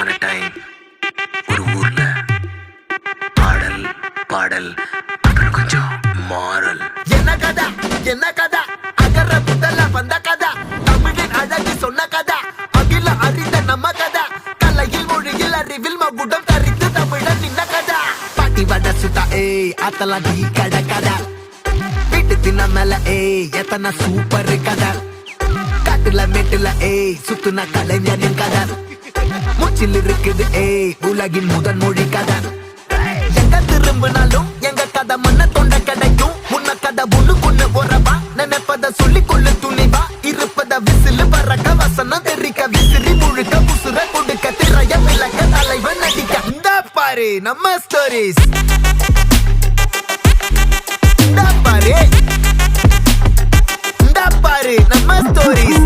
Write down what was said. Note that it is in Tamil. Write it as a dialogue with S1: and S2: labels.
S1: upon a time ஒரு ஊர்ல ஆடல் பாடல் அப்புறம் கொஞ்சம் மாறல்.
S2: என்ன கதை அகர முதல்ல வந்த கதை, தமிழின் அழகு சொன்ன கதை, அகில அறிந்த நம்ம கதை, கலையில் மொழியில் அறிவில் மகுடம் தரித்து தமிழன் நின்ன கதை. பாட்டி வட சுட்டா அத்தலாம் டீ கடை கதை, வீட்டு தின்ன மேல எத்தனை சூப்பர் கதை, காட்டுல மேட்டுல சுத்துன கலைஞனின் கதை, மூச்சில் இருக்குது உலகின் முதன் மொழி கதை. எங்க திரும்பினாலும் எங்க கதை மண்ண தொண்ட கிடைக்கும், முன்ன கதை ஒண்ணு கொண்டு போறவா, நினைப்பத சொல்லி கொள்ளு துணிவா, இருப்பத விசிலு பறக்க வசனம் தெரிக்க விசிறி முழுக்க புசுர கொடுக்க திரைய விளக்க தலைவன் நடிக்க. இந்த பாரு நம்ம ஸ்டோரிஸ், இந்த பாரு நம்ம ஸ்டோரிஸ்.